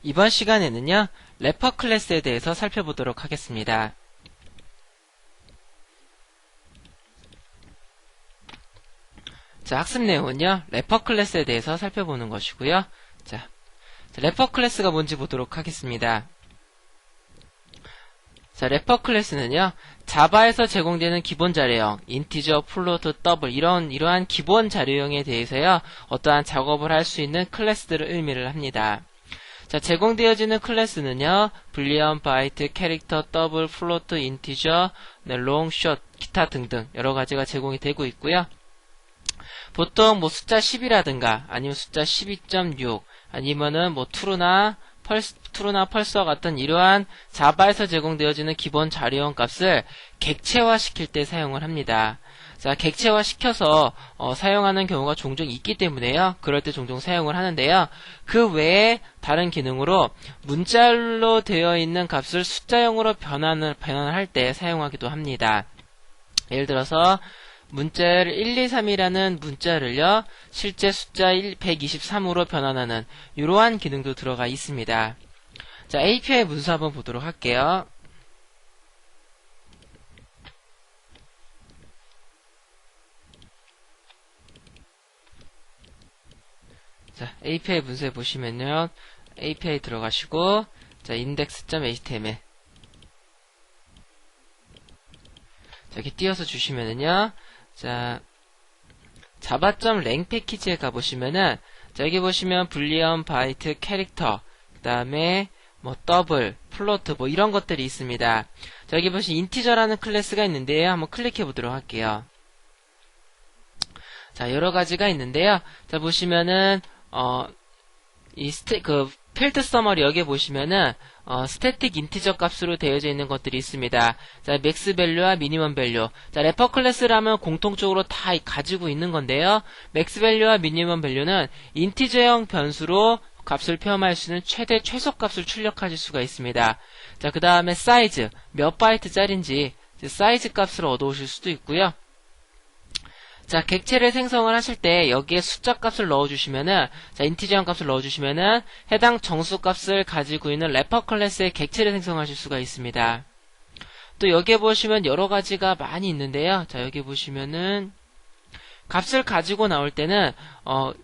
이번 시간에는요, 래퍼 클래스에 대해서 살펴보도록 하겠습니다. 자, 학습 내용은요, 래퍼 클래스에 대해서 살펴보는 것이고요. 자, 래퍼 클래스가 뭔지 보도록 하겠습니다. 자, 래퍼 클래스는요, 자바에서 제공되는 기본 자료형, 인티저, 플로트, 더블 이러한 기본 자료형에 대해서요, 어떠한 작업을 할 수 있는 클래스들을 의미를 합니다. 자, 제공되어지는 클래스는요, 불리언, 바이트, 캐릭터, 더블, 플로트, 인티저, 롱, 숏, 기타 등등 여러 가지가 제공이 되고 있고요. 보통 뭐 숫자 10이라든가 아니면 숫자 12.6 아니면은 뭐 트루나 펄서와 같은 이러한 자바에서 제공되어지는 기본 자료형 값을 객체화 시킬 때 사용을 합니다. 자, 객체화 시켜서 사용하는 경우가 종종 있기 때문에요. 그럴 때 종종 사용을 하는데요. 그 외에 다른 기능으로 문자로 되어 있는 값을 숫자형으로 변환을 할 때 사용하기도 합니다. 예를 들어서 문자를 123이라는 문자를요, 실제 숫자 123으로 변환하는 이러한 기능도 들어가 있습니다. 자, API 문서 한번 보도록 할게요. 자, API 문서에 보시면요, API 들어가시고, 자, index.html. 자, 이렇게 띄워서 주시면은요, 자, java.lang 패키지에 가보시면은, 자, 여기 보시면, 불리언, 바이트, 캐릭터, 그 다음에, 뭐, 더블, 플로트, 뭐, 이런 것들이 있습니다. 자, 여기 보시면, 인티저라는 클래스가 있는데요. 한번 클릭해 보도록 할게요. 자, 여러 가지가 있는데요. 자, 보시면은, 필드 서머리 여기에 보시면은, 스태틱 인티저 값으로 되어져 있는 것들이 있습니다. 자, 맥스 밸류와 미니멈 밸류. 자, 래퍼 클래스라면 공통적으로 다 가지고 있는 건데요. 맥스 밸류와 미니멈 밸류는 인티저형 변수로 값을 표현할 수 있는 최소 값을 출력하실 수가 있습니다. 자, 그 다음에 사이즈, 몇 바이트짜리인지 사이즈 값을 얻어오실 수도 있고요. 자, 객체를 생성을 하실 때 여기에 숫자 값을 넣어주시면은, 자, 인티저형 값을 넣어주시면은 해당 정수 값을 가지고 있는 래퍼 클래스의 객체를 생성하실 수가 있습니다. 또 여기에 보시면 여러 가지가 많이 있는데요. 자, 여기 보시면은 값을 가지고 나올 때는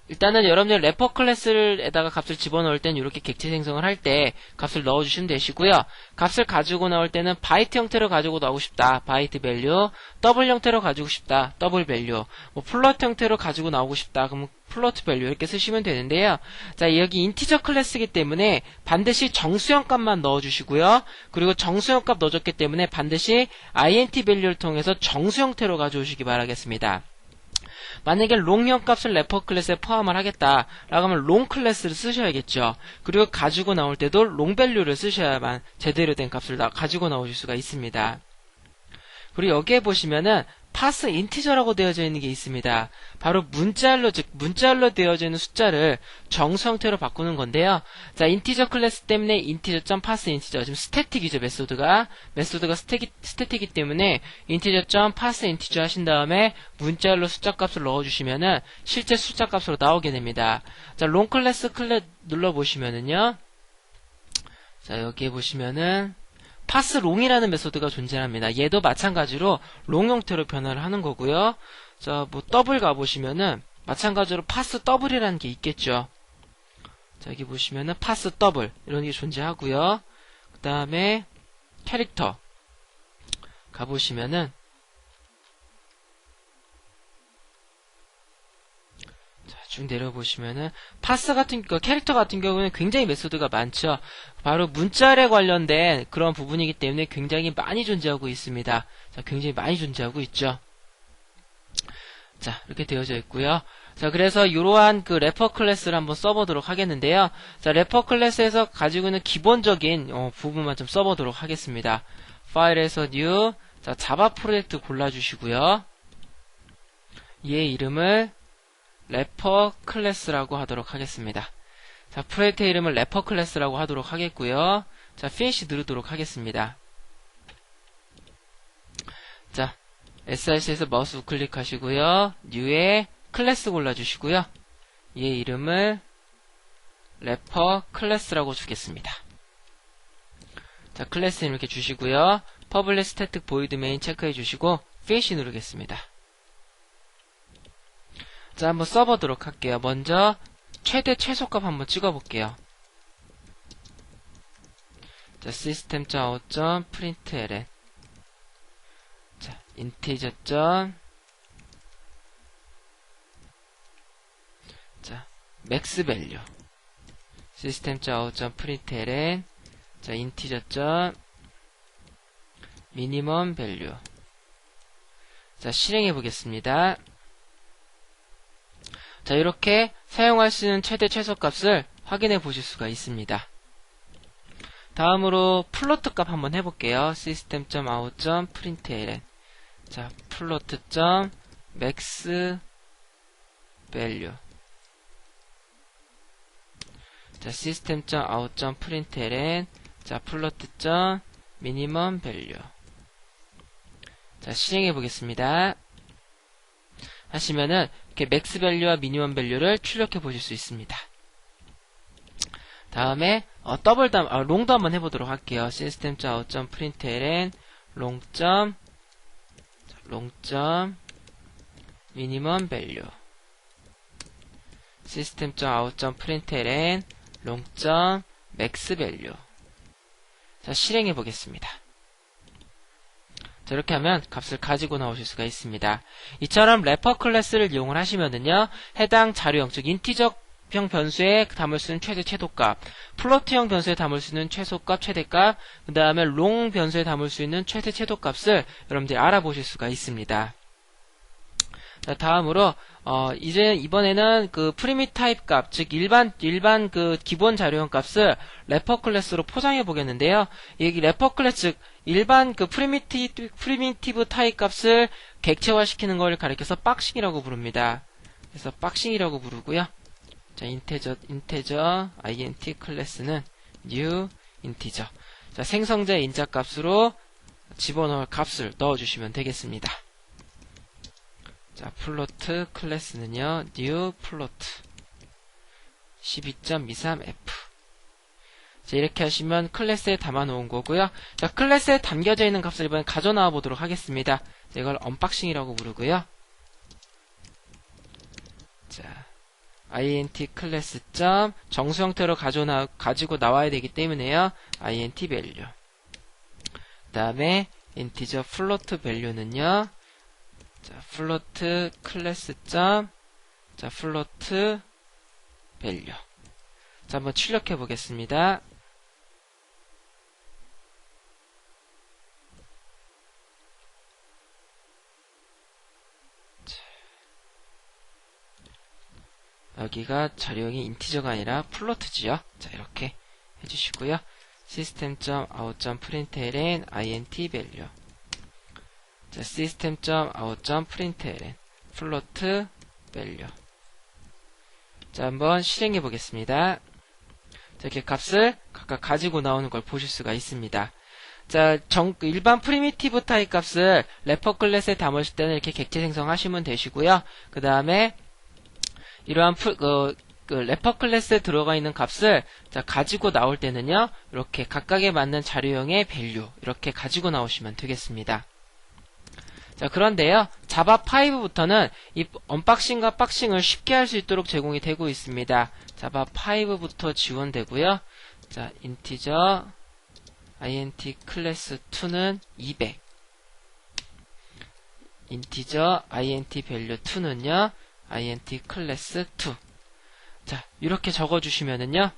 일단은 여러분들 래퍼 클래스에다가 값을 집어넣을 때는 이렇게 객체 생성을 할 때 값을 넣어주시면 되시고요. 값을 가지고 나올 때는 바이트 형태로 가지고 나오고 싶다. 바이트 밸류. 더블 형태로 가지고 싶다. 더블 밸류. 뭐 플로트 형태로 가지고 나오고 싶다. 그러면 플로트 밸류 이렇게 쓰시면 되는데요. 자, 여기 인티저 클래스이기 때문에 반드시 정수형 값만 넣어주시고요. 그리고 정수형 값 넣어줬기 때문에 반드시 int 밸류를 통해서 정수 형태로 가져오시기 바라겠습니다. 만약에 롱형 값을 래퍼 클래스에 포함을 하겠다 라고 하면 롱 클래스를 쓰셔야겠죠. 그리고 가지고 나올 때도 롱 밸류를 쓰셔야만 제대로 된 값을 가지고 나오실 수가 있습니다. 그리고 여기에 보시면은 파스 인티저라고 되어져 있는 게 있습니다. 바로 문자열로, 즉 문자열로 되어져 있는 숫자를 정수 형태로 바꾸는 건데요. 자, 인티저 클래스 때문에 인티저.파스 인티저, 지금 스태틱이죠. 메소드가 스태틱이기 때문에 인티저.파스 인티저 하신 다음에 문자열로 숫자 값을 넣어주시면은 실제 숫자 값으로 나오게 됩니다. 자, 롱 클래스 눌러보시면은요. 자, 여기에 보시면은 파스롱이라는 메소드가 존재합니다. 얘도 마찬가지로 롱 형태로 변화를 하는 거고요. 자, 뭐 더블 가보시면은 마찬가지로 파스 더블이라는 게 있겠죠. 자, 여기 보시면은 파스 더블 이런 게 존재하고요. 그 다음에 캐릭터 가보시면은 쭉 내려보시면은 파스 같은 캐릭터 같은 경우는 굉장히 메소드가 많죠. 바로 문자열에 관련된 그런 부분이기 때문에 굉장히 많이 존재하고 있습니다. 자, 굉장히 많이 존재하고 있죠. 자, 이렇게 되어져 있고요. 자, 그래서 이러한 그 래퍼 클래스를 한번 써보도록 하겠는데요. 자, 래퍼 클래스에서 가지고 있는 기본적인 부분만 좀 써보도록 하겠습니다. 파일에서 new, 자, 자바 프로젝트 골라주시고요. 얘의 이름을 래퍼 클래스라고 하도록 하겠습니다. 자, 프로젝트 이름을 래퍼 클래스라고 하도록 하겠고요. 자, finish 누르도록 하겠습니다. 자, src에서 마우스 우클릭 하시고요. new에 클래스 골라주시고요. 얘 이름을 래퍼 클래스라고 주겠습니다. 자, 클래스는 이렇게 주시고요. public static void main 체크해 주시고 finish 누르겠습니다. 자, 한번 써보도록 할게요. 먼저 최대 최소값 한번 찍어볼게요. 자, system.out.println 자, integer. 자, max value system.out.println 자, integer. minimum value 자, 실행해 보겠습니다. 자, 이렇게 사용할 수 있는 최대 최소값을 확인해 보실 수가 있습니다. 다음으로 플로트 값 한번 해볼게요. system.out.println 자, plot.max value 자, system.out.println 자, plot.minimum value 자, 실행해 보겠습니다. 하시면은 이렇게 맥스 밸류와 미니멈 밸류를 출력해 보실 수 있습니다. 다음에 롱도 한번 해보도록 할게요. system.out.println long. minimum value system.out.println long. max value 자, 실행해 보겠습니다. 자, 이렇게 하면 값을 가지고 나오실 수가 있습니다. 이처럼 래퍼 클래스를 이용을 하시면은요, 해당 자료형, 즉 인티저형 변수에 담을 수 있는 최대 최소값, 플로트형 변수에 담을 수 있는 최소값, 최대값, 그 다음에 롱 변수에 담을 수 있는 최대 최소값을 여러분들이 알아보실 수가 있습니다. 자, 다음으로 이제 이번에는 그 프리밋 타입 값, 즉 일반 그 기본 자료형 값을 래퍼 클래스로 포장해 보겠는데요. 이 래퍼 클래스, 즉 일반 그 프리미티브 타입 값을 객체화 시키는 걸 가리켜서 박싱이라고 부릅니다. 그래서 박싱이라고 부르고요. 자, 인테저 int 클래스는 new 인티저. 자, 생성자의 인자 값으로 집어넣을 값을 넣어주시면 되겠습니다. 자, 플로트 클래스는요, new 플로트 12.23f. 자, 이렇게 하시면 클래스에 담아 놓은 거고요. 자, 클래스에 담겨져 있는 값을 이번에 가져 나와 보도록 하겠습니다. 자, 이걸 언박싱이라고 부르고요. 자, int 클래스 점 정수 형태로 가지고 나와야 되기 때문에요. int value. 그 다음에 인티저 플로트 밸류는요. 자, 플로트 클래스 점 자, 플로트 밸류. 자, 한번 출력해 보겠습니다. 자, 여기가 자료형이 인티저가 아니라 플로트지요. 자, 이렇게 해주시고요. system.out.println int value. 자, system.out.println float value. 자, 한번 실행해 보겠습니다. 자, 이렇게 값을 각각 가지고 나오는 걸 보실 수가 있습니다. 자, 일반 프리미티브 타입 값을 래퍼 클래스에 담으실 때는 이렇게 객체 생성하시면 되시고요. 그 다음에 이러한 래퍼 클래스에 들어가 있는 값을 자, 가지고 나올 때는요, 이렇게 각각에 맞는 자료형의 밸류 이렇게 가지고 나오시면 되겠습니다. 자, 그런데요, 자바 5부터는 이 언박싱과 박싱을 쉽게 할 수 있도록 제공이 되고 있습니다. 자바 5부터 지원되고요. 자, 인티저 int 클래스 2는 200. 인티저 int 밸류 2는요, int 클래스 2. 자, 이렇게 적어주시면은요,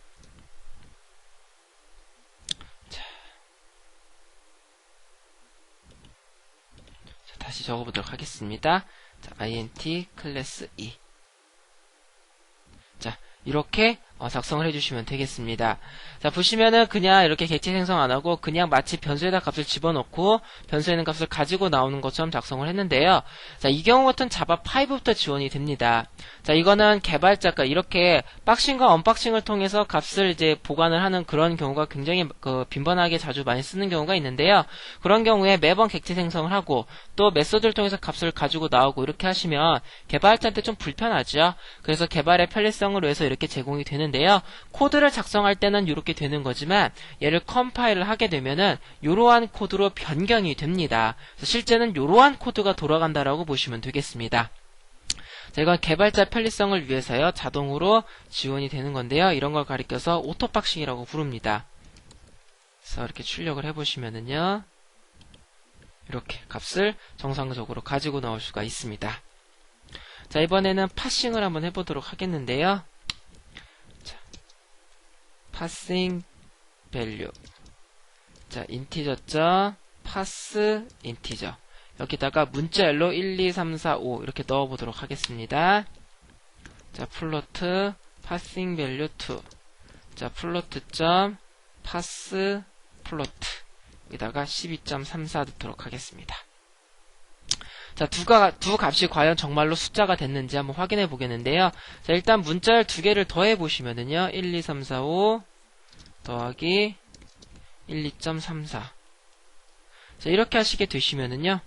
다시 적어보도록 하겠습니다. 자, int 클래스 2. 자, 이렇게 작성을 해주시면 되겠습니다. 자, 보시면은 그냥 이렇게 객체 생성 안 하고 그냥 마치 변수에다 값을 집어넣고 변수에 있는 값을 가지고 나오는 것처럼 작성을 했는데요. 자, 이 경우 같은 자바 5부터 지원이 됩니다. 자, 이거는 개발자가 이렇게 박싱과 언박싱을 통해서 값을 이제 보관을 하는 그런 경우가 굉장히 빈번하게 자주 많이 쓰는 경우가 있는데요. 그런 경우에 매번 객체 생성을 하고 또 메소드를 통해서 값을 가지고 나오고 이렇게 하시면 개발자한테 좀 불편하죠. 그래서 개발의 편리성을 위해서 이렇게 제공이 되는 되는데요. 코드를 작성할 때는 이렇게 되는 거지만 얘를 컴파일을 하게 되면은 이러한 코드로 변경이 됩니다. 그래서 실제는 이러한 코드가 돌아간다라고 보시면 되겠습니다. 자, 이건 개발자 편리성을 위해서요. 자동으로 지원이 되는 건데요. 이런 걸 가리켜서 오토박싱이라고 부릅니다. 그래서 이렇게 출력을 해보시면은요. 이렇게 값을 정상적으로 가지고 나올 수가 있습니다. 자, 이번에는 파싱을 한번 해보도록 하겠는데요. 자, passing value. 자, 인티저점, pass 인티저. 여기다가 문자열로 1, 2, 3, 4, 5 이렇게 넣어보도록 하겠습니다. 자, 플로트, passing value 2. 자, 플로트.pass 플로트. 여기다가 12.34 넣도록 하겠습니다. 자, 두 값이 과연 정말로 숫자가 됐는지 한번 확인해 보겠는데요. 자, 일단 문자열 두 개를 더해 보시면은요. 1, 2, 3, 4, 5 더하기 1, 2.34. 자, 이렇게 하시게 되시면은요.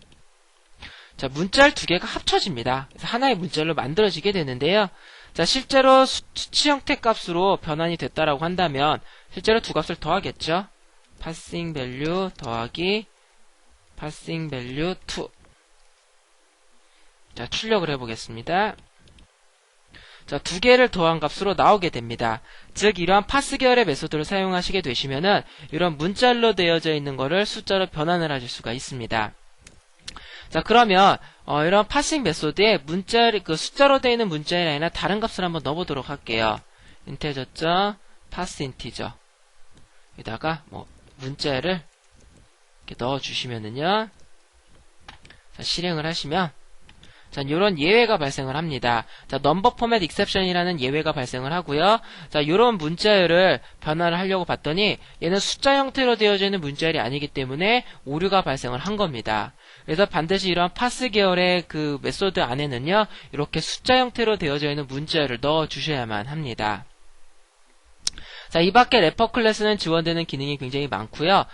자, 문자열 두 개가 합쳐집니다. 그래서 하나의 문자열로 만들어지게 되는데요. 자, 실제로 수치 형태 값으로 변환이 됐다라고 한다면 실제로 두 값을 더하겠죠. passing value 더하기 passing value 2. 자, 출력을 해보겠습니다. 자, 두 개를 더한 값으로 나오게 됩니다. 즉, 이러한 파스 계열의 메소드를 사용하시게 되시면은 이런 문자열로 되어져 있는 거를 숫자로 변환을 하실 수가 있습니다. 자, 그러면 이런 파싱 메소드에 숫자로 되어 있는 문자열이 아니라 다른 값을 한번 넣어보도록 할게요. 인티저점 pass 인티저. 여기다가 문자열을 이렇게 넣어주시면은요. 자, 실행을 하시면 자, 이런 예외가 발생을 합니다. 자, 넘버 포맷 익셉션이라는 예외가 발생을 하고요. 자, 이런 문자열을 변화를 하려고 봤더니 얘는 숫자 형태로 되어져 있는 문자열이 아니기 때문에 오류가 발생을 한 겁니다. 그래서 반드시 이런 파스 계열의 그 메소드 안에는요, 이렇게 숫자 형태로 되어져 있는 문자열을 넣어 주셔야만 합니다. 자, 이 밖에 래퍼 클래스는 지원되는 기능이 굉장히 많고요.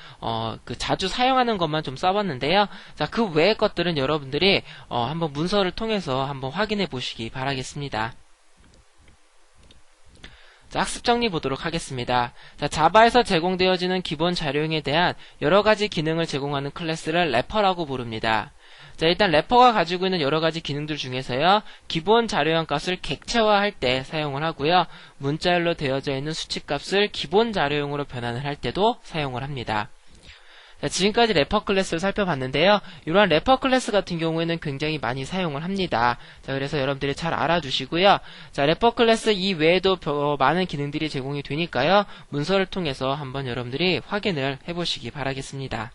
자주 사용하는 것만 좀 써봤는데요. 자, 그 외의 것들은 여러분들이 한번 문서를 통해서 한번 확인해 보시기 바라겠습니다. 자, 학습 정리 보도록 하겠습니다. 자, 자바에서 제공되어지는 기본 자료형에 대한 여러가지 기능을 제공하는 클래스를 래퍼라고 부릅니다. 자, 일단 래퍼가 가지고 있는 여러가지 기능들 중에서요, 기본 자료형 값을 객체화할 때 사용을 하고요, 문자열로 되어져 있는 수치값을 기본 자료형으로 변환을 할 때도 사용을 합니다. 자, 지금까지 래퍼 클래스를 살펴봤는데요, 이러한 래퍼 클래스 같은 경우에는 굉장히 많이 사용을 합니다. 자, 그래서 여러분들이 잘 알아두시고요. 자, 래퍼 클래스 이외에도 많은 기능들이 제공이 되니까요, 문서를 통해서 한번 여러분들이 확인을 해보시기 바라겠습니다.